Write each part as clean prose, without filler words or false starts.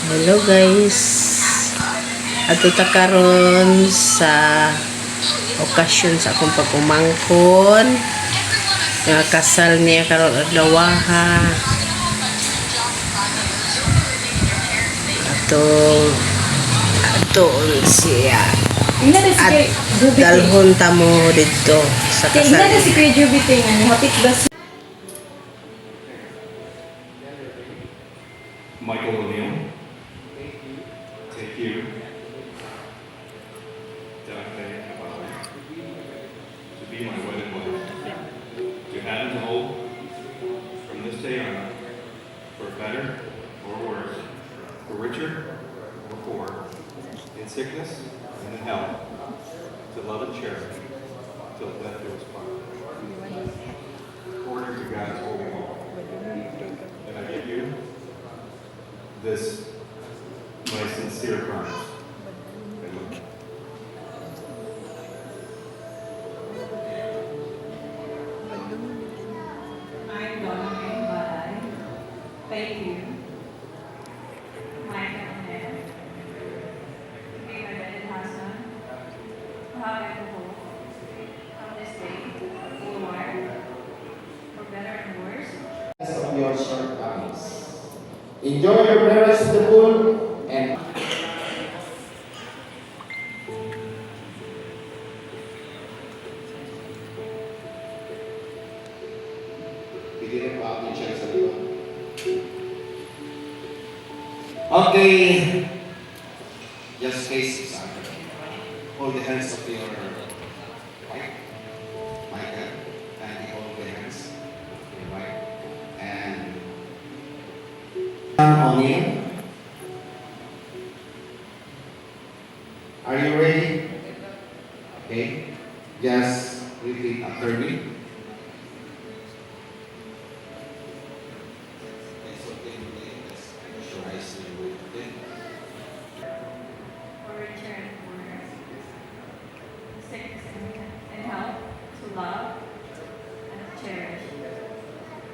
Hello guys. Ato ta karon sa okasyon sa akong pagpumangkon. Nga kasal niya karon adlaw ha. Ato siya. At dalhon ta mo dito sa kasal. Tingnan na si Kuya Juby tingnan. Hapit ba si... Michael O'Neill. Take you. Daphne Abale. To be my wedded wife. To have and to hold from this day on, for better or worse, for richer or poor, in sickness and in health, to love and cherish till death do us part. According to God's holy law. And I give you this my sincere promise. I'm Donna May Balay. Thank you. Michael O'Neill. To be my wedded husband. To have and to hold. From this day forward. For better and worse. Of your shortcomings. Enjoy your marriage to the full and bigyan po ako ng chance sa likod. Okay. Just face the other. Hold the hands of your wife, Michael, and hold the hands of your wife. And O'Neill, are you ready? Okay. Just repeat after me. It's okay to do this. Close your eyes and wait. Okay. For return for sickness and health. To love and to cherish.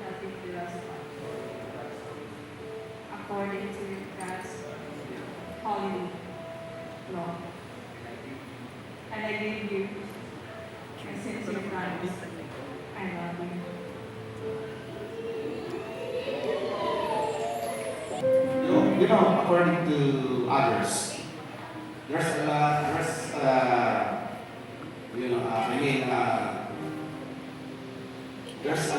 Helping to us apart. According to God's holy law. And I give you my sincere promise. I love you. You know, according to others, there's a lot, there's a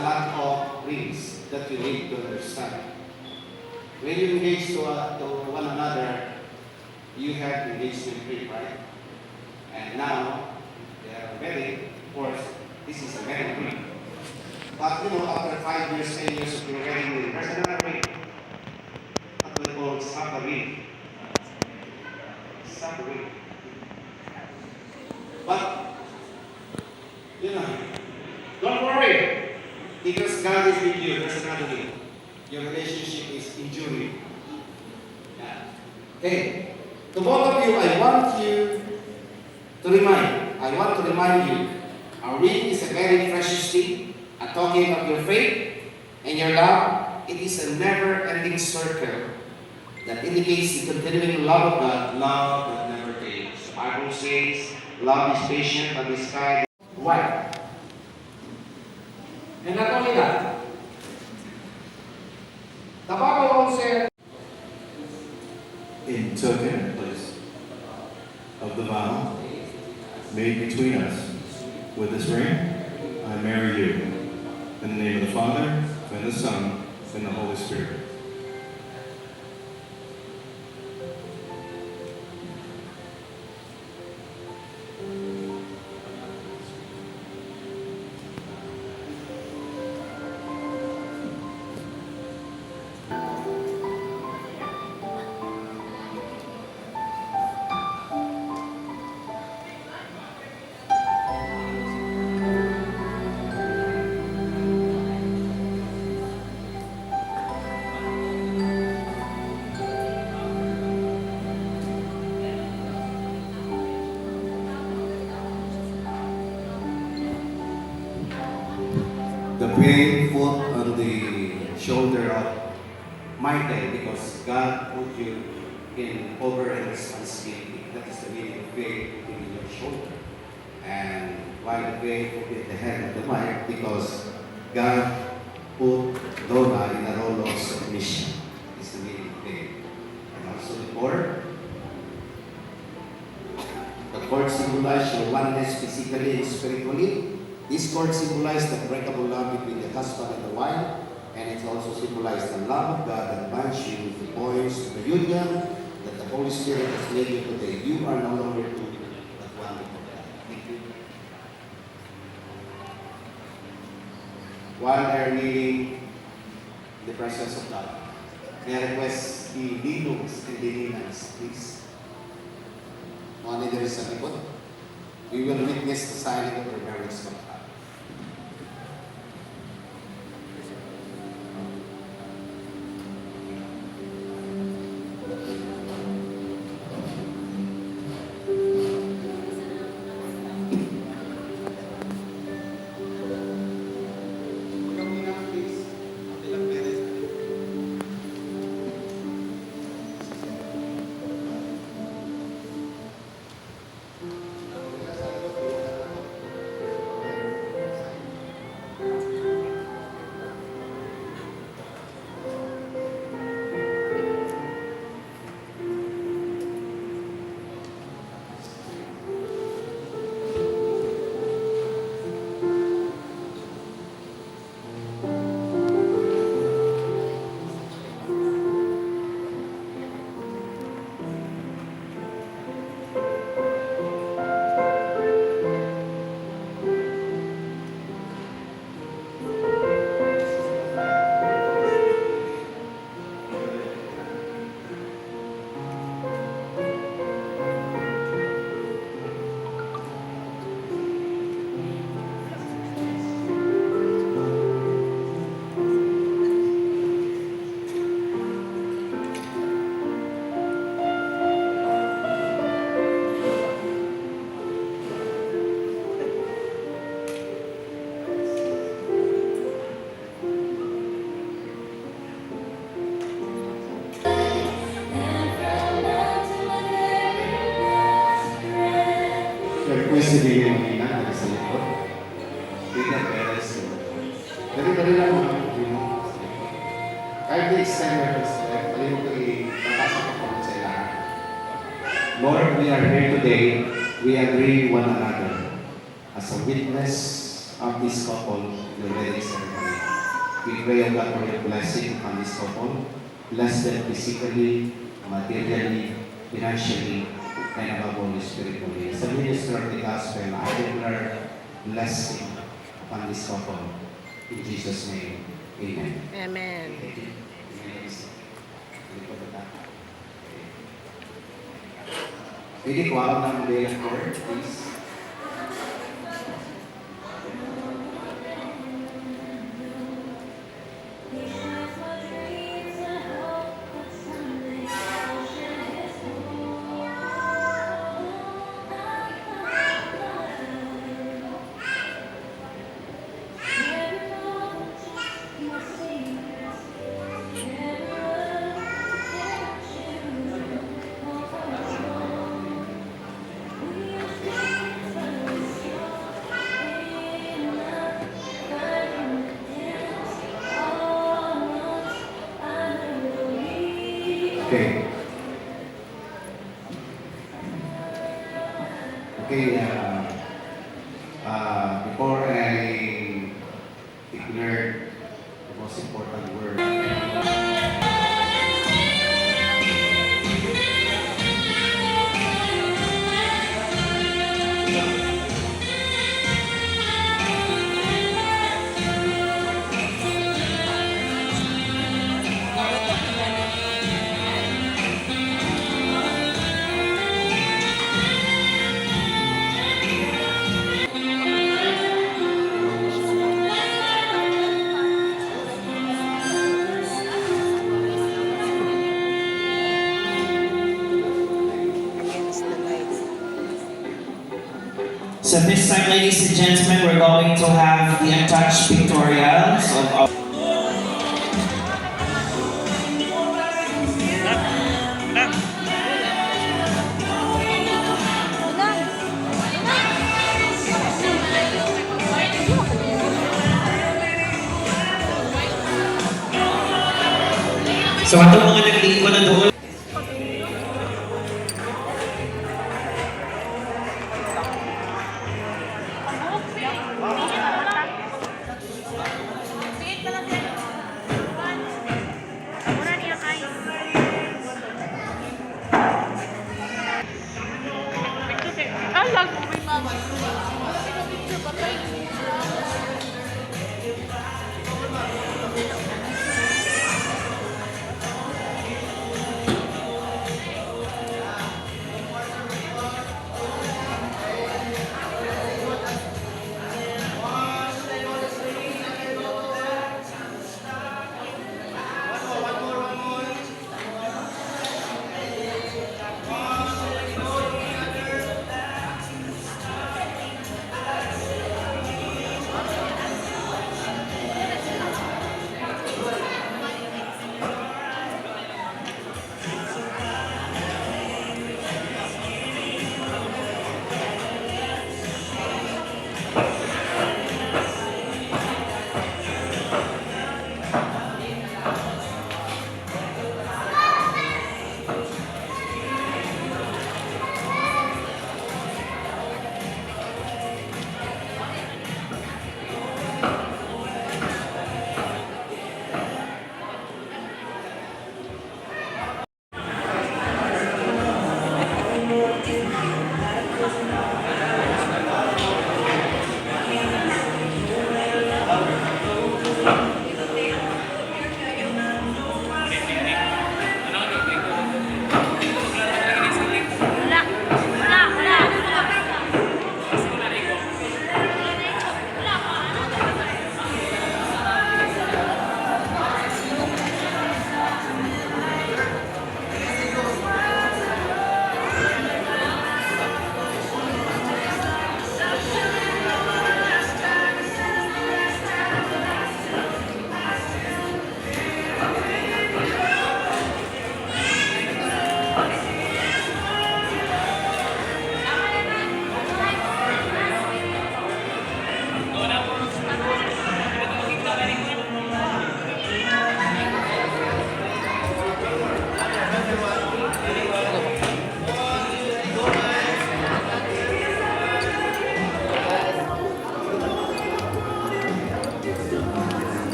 lot of things that you need to understand. When you engage to one another, you have engagement ring, right? And now, they are married, of course, this is a married ring. But you know, after 5 years, 10 years of your wedding ring, there's another ring. That we call sabari. Sabari. But, you know, don't worry. Because God is with you, there's another ring. Your relationship is enduring. Yeah. Okay. To both of you, I want to remind you, a ring is a very precious thing, a token of your faith and your love. It is a never-ending circle that indicates the continuing love of God, love that never fades. The Bible says, love is patient, but is kind. Why? And not only that, the Bible also says, In token place of the vow made between us with this ring, I marry you. In the name of the Father, and the Son, and the Holy Spirit. the brave foot on the shoulder of Michael, because God put you in over and responsibility. That is the meaning of veil put in your shoulder. And why the veil put in the head of the wife? Because God put Donna in a role of submission. Is the meaning of veil. And also the cord. The cord symbolizes your oneness physically and spiritually. This cord symbolizes the breakable love between the husband and the wife, and it also symbolizes the love of God that binds you with the points to the union that the Holy Spirit has made you today. You are no longer two, but one with God. Thank you. While they are kneeling in the presence of God, may I request the Ninongs and the Ninangs, please. Mga nila sa likod. We will witness the signing of the marriage contract. Request din yung mga na sa likod. Tita Perez. Dali-dali lang mga kapatid. Kahit di-extend your respect, dali mo ko ipapasok ako sa ilahan. Lord, we are here today. We agree one another as a witness of this couple in the wedding ceremony. We pray, O God, for your blessing on this couple. Bless them physically, materially, financially, and above all spiritually. As a minister of the gospel, I declare blessing upon this couple. In Jesus' name, amen. Amen. Thank you. Pwede ko ako ng day of prayer, please. Okay. Okay, before I declare the most important word, So this time, ladies and gentlemen, we're going to have the untouched pictorials of our Nak, So ato mga naglingkod na doon.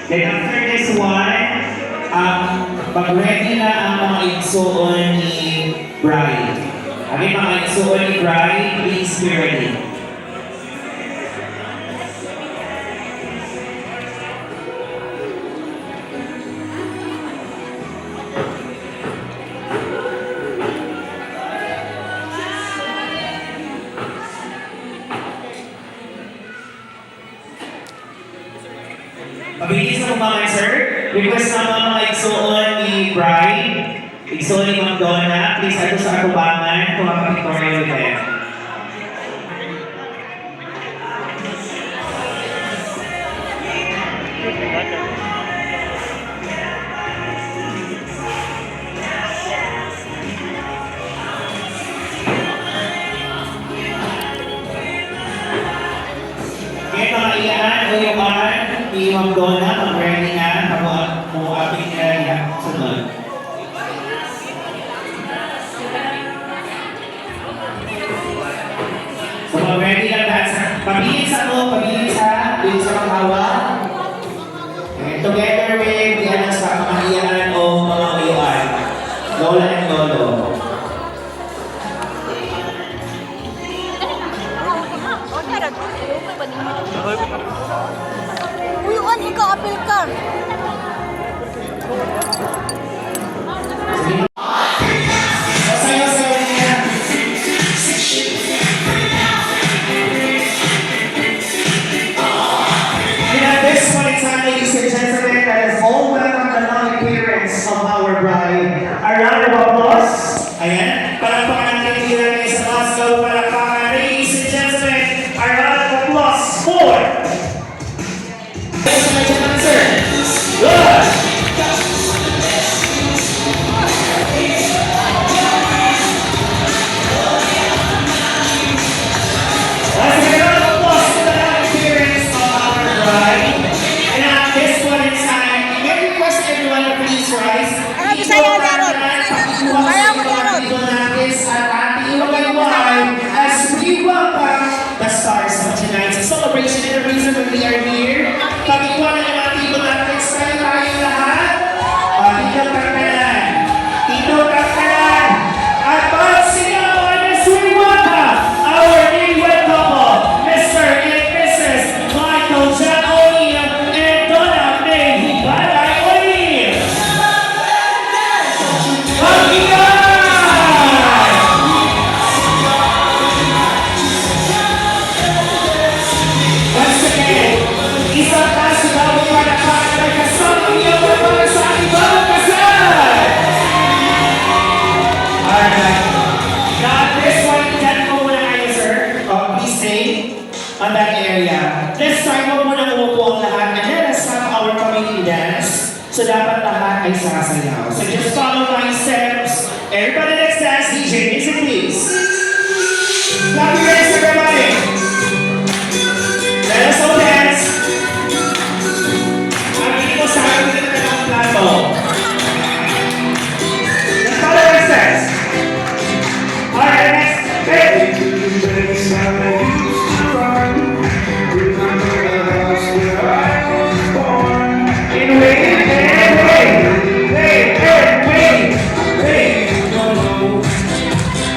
Then after this one, pag-ready na ang mga igsuon ni bride. Ang mga igsuon ni bride, please be ready. request naman mga igsuon ni Bride. Igsuon ni Ma'am Donna. Please, ato sa atubangan. Kung ang pictorial event. Kaya mga iyaan, uyuan, ni Ma'am Donna, mag-ready na, kung ating sunod. So mag-ready lang lahat sa, pabilis dito sa panghawa. And together with the anas sa mga iyaan o mga uyuan, lola and lolo. Uyuan, ikaw apil ka. Sayo-sayo niya. At this point in time, ladies and gentlemen, that is all welcome the lovely parents of our bride. A round of applause. Ayan. Palakpakan natin dito natin sa Moscow. Palakpakan, ladies and gentlemen. A round of applause for... Good! Let's give a round of applause to the lovely parents of our bride. And at this point in time, may I request everyone to please rise. Sayaw, Darod. Sayaw mo, Darod. As we welcome the stars of tonight's celebration and the reason why we are here. Pag-iwanan ng mga tito natin, tayo lahat. Tito Kaktalan. Tito Kaktalan. At pagsigawan as we welcome our newlywed couple, Mr. and Mrs. Michael John O'Neill and Donna May Hibalay O'Neill. Pag-iwanan! Once again, isang taso daw ay palakpakan ng kasama niyo para sa ibang kasal! Alright. Now at this point, dyan po muna kayo, sir. Please stay on that area. This time, huwag muna umupo ang lahat. And let us have our community dance. So dapat lahat ay sasayaw. So just follow my steps. Everybody let's dance. DJ, music please. Clap your hands, everybody. Let us all dance. Ang mo sa akin dito na ang plato. Let's follow our steps. Alright, next. Hey. In wait, wait.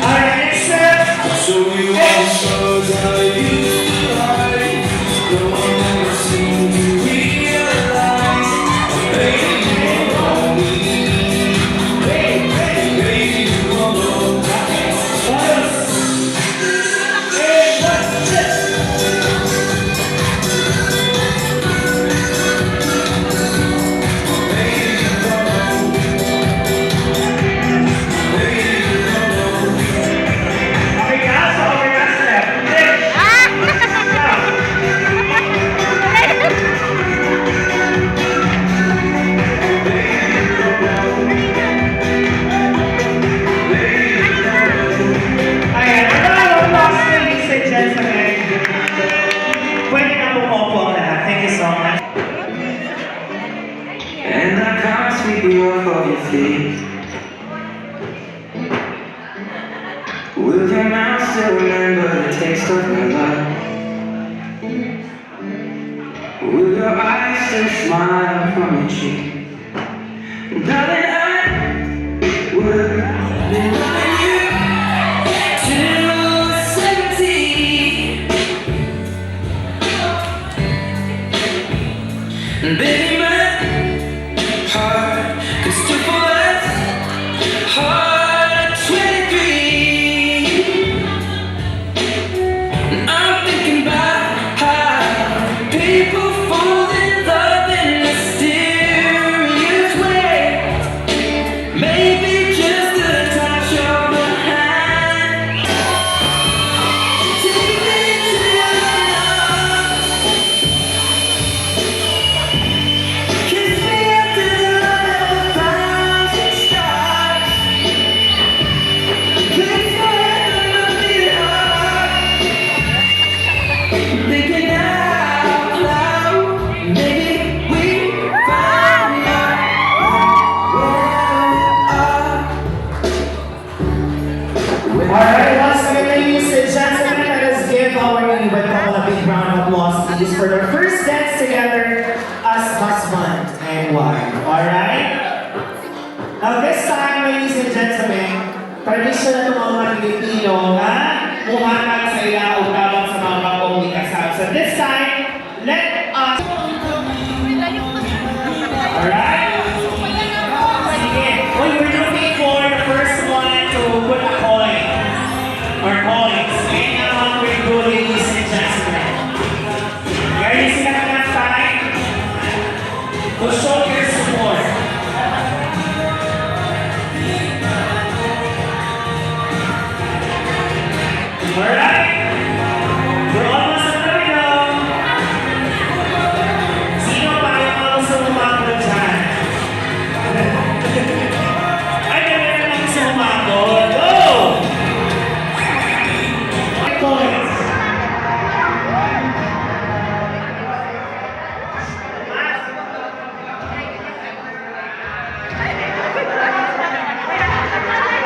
Alright, next step. Okay, now, so our last step. Ayan, ang mga applause, ladies and gentlemen. Pwede na pumupo ang lahat. Thank you so much. And I can't sweep you off of your feet. Will your mouth still remember the taste of my love? Will your eyes still smile from your cheek? Darling, I would be loving you till 70. And baby, my heart can still fall as hard at 23. And I'm thinking about how people fall in love in mysterious wife. Alright? Now this time, ladies and gentlemen, tradition na itong mga Pilipino na muhatag sa ilaw tabang sa mga bagong ikasal. So this time, let us... Alright? Sige. Well, we're looking for the first one to put a coin. Or coins. Ngayon naman we're good, ladies and gentlemen. Ready sila na ng time? To show your support. Alright? We're almost at the window. Sino pa yung mga gusto umabot dyan? Ay, kami na lang gusto umabot. Go! Coins.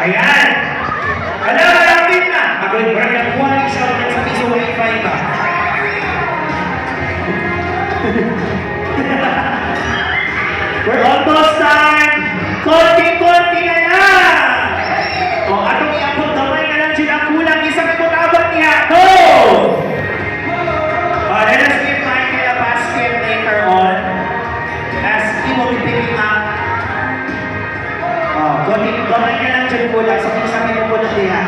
Ayan! Alam, malapit na! Ako yung brand ng buwan ng isang sa piso wifi ba? We're almost done! Konti-konti na lang! O, atong iapot gamay na lang dyan ang kulang isang ipot-abot niya. Go! Let us give Michael a basket later on as he will be picking up. Konti-gamay na lang dyan kulang sa kung saan ipot niya.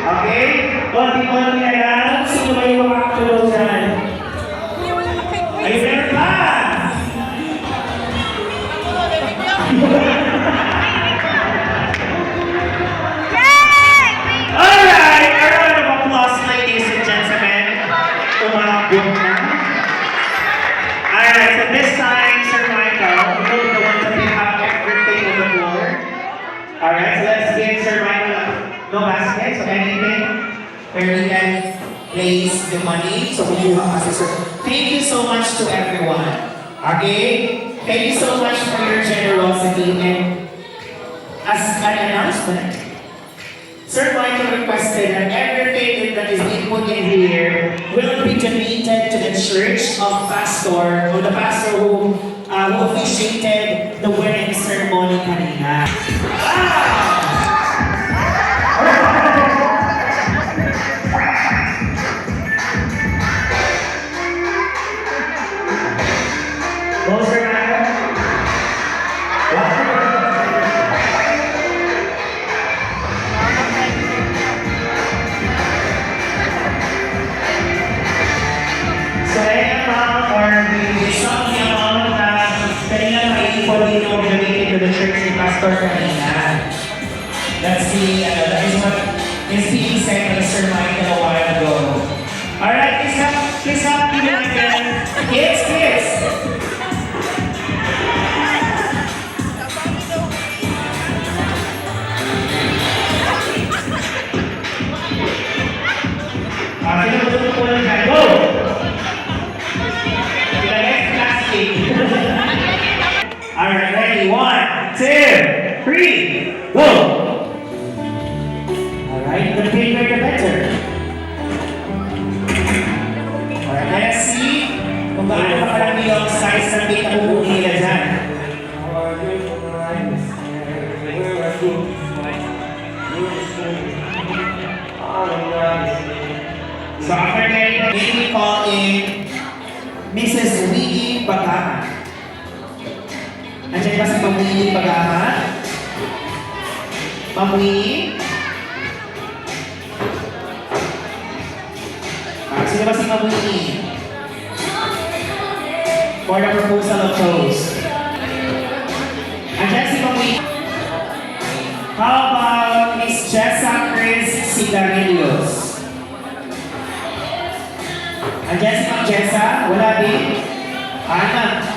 Okay? Konti-konti na lang. Sino ba yung makakatulog dyan? Ay, meron pa! Alright! A round of applause, ladies and gentlemen. Umabot na. Alright, so this time, Sir Michael, you'll be the one to pick up everything on the floor. Alright, so let's give Sir Michael no basket, so anything where we can place the money. So thank you so much to everyone. Okay? Thank you so much for your generosity, and as an announcement, Sir Michael requested that everything that is being put in here will be donated to the church of pastor, or the pastor who officiated the wedding ceremony kanina. Go, Sir Michael. So, any amount or the sum amount na kanina maipon dito donated to the church ni Pastor kanina. That is what is being said by Sir Michael a while ago. Alright, please help me again. Kids! Sino po lang dyan? Go! The next plastic. Alright, ready? 1, 2, 3, go! Alright, the bigger the better. Alright, let's see kung gaano makarami yung size ng data po nila dyan. So after getting the name, we call in Mrs. Wiggy Bagama. Nandiyan ba si Ma'am Wiggy Bagama? Ma'am Wiggy? Sino ba si Ma'am Wiggy? For the proposal of toast. Nandiyan si Ma'am Wiggy. How about Miss Jessa Chris Cigarillos? Andiyan si Ma'am Jessa? Wala din? Ana?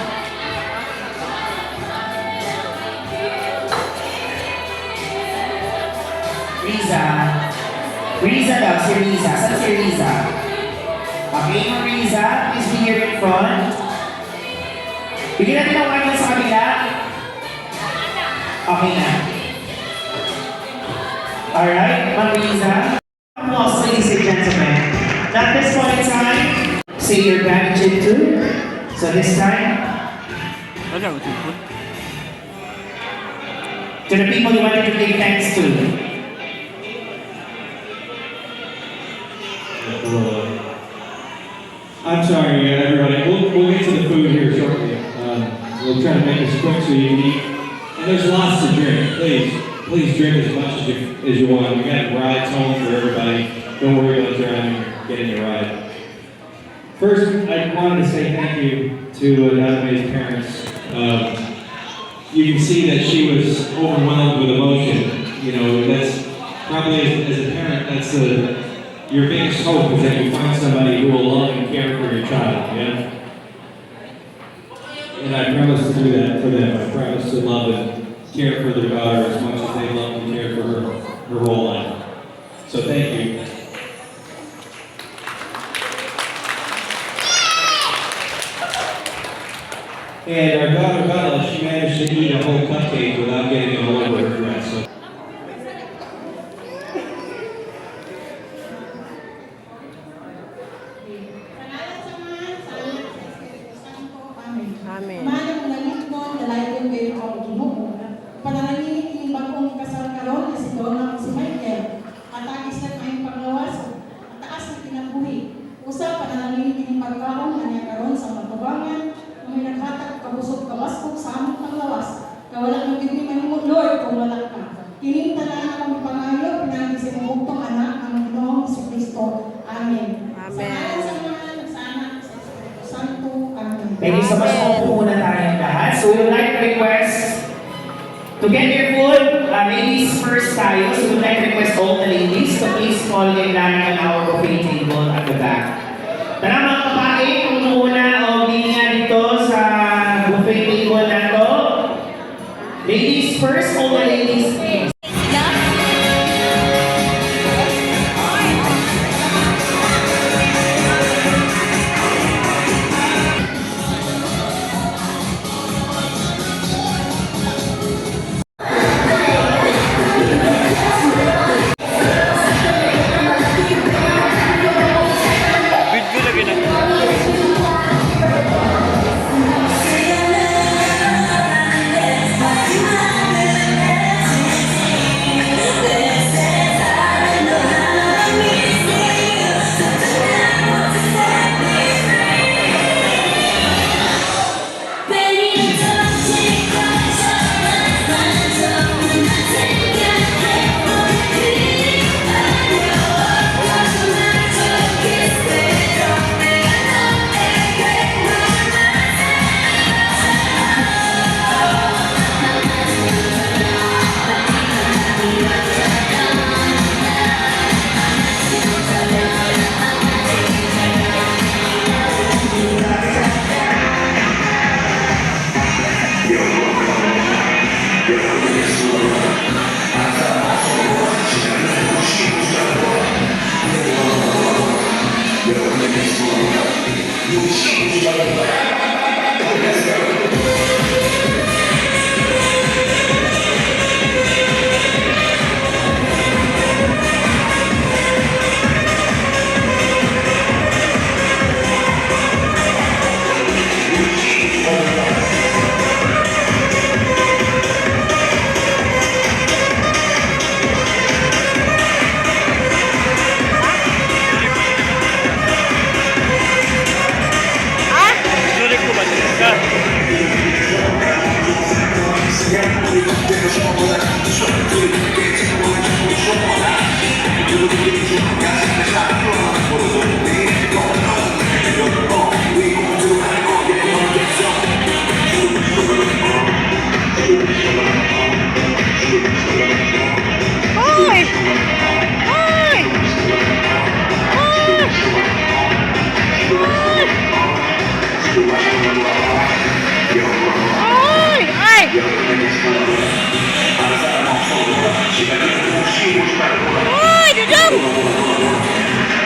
Riza daw, si Riza. Saan si Riza? Okay, Ma'am Riza, please be here in front. Bigyan natin ang wine sa kabila. Okay na. Alright, Ma'am Riza. Applause, ladies and gentlemen. At this point in time, say your gratitude too. So this time, To the people you wanted to give thanks to. I'm sorry, everybody. We'll get to the food here shortly. We'll try to make this quick so you can eat. And there's lots to drink. Please drink as much as you want. We got rides home for everybody. Don't worry about driving or getting your ride. First, I wanted to say thank you to Daname's parents. You can see that she was overwhelmed with emotion. You know, that's probably as a parent, that's your biggest hope is that you find somebody who will love and care for your child, yeah? And I promise to do that for them. I promise to love and care for their daughter as much as they love and care for her whole life. So thank you. And our daughter Bella, she managed to eat a whole cupcake without getting it all over her dress. So Amen. Manang nalingkod, dalayan kayo ang Ginoo. Panalangin yung bagong kasal karon na si Donna at si Michael. At agis na tayong paglawas. At taas na kinabuhi. Usa panalangin yung pagkaon na niya karon sa matubangan. Nung may naghatag kabusog kawaskog sa among paglawas. Na wala nang bigni manimot, Lord, kung wala ka. Tinintalaan akong pangayo, pinagi sa mabugtong anak ng Ginoong si Kristo. Amen. Amen. Sa ngalan sa anak, sa Espiritu Santo. Amen. Thank you so much. Opo muna tayong lahat. So we would like to request to get your food. Ladies first tayo. So we would like to request all the ladies to please fall in line on our buffet table at the back. Tara mga babae, kung muna o linya dito sa buffet table na to. Ladies first, all the ladies please.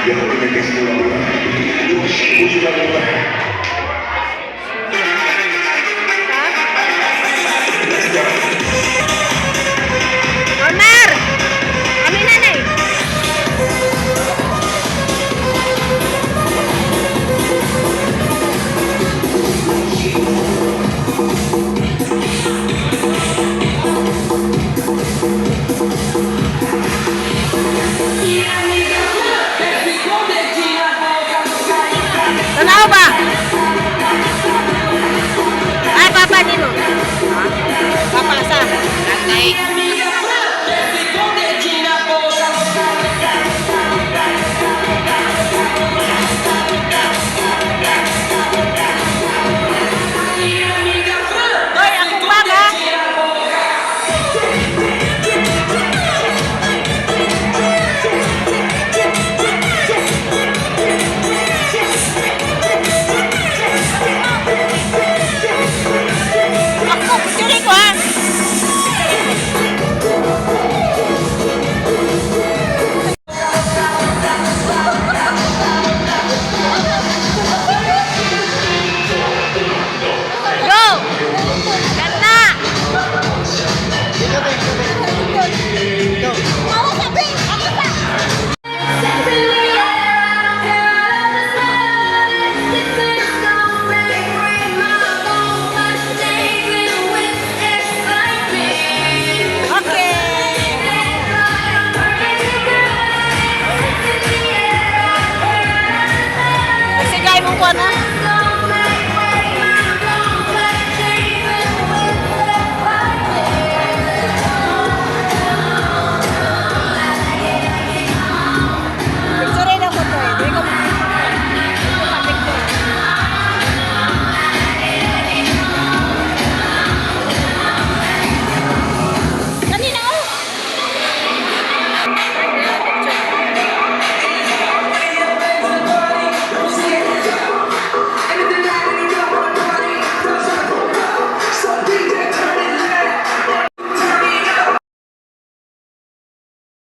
Yo,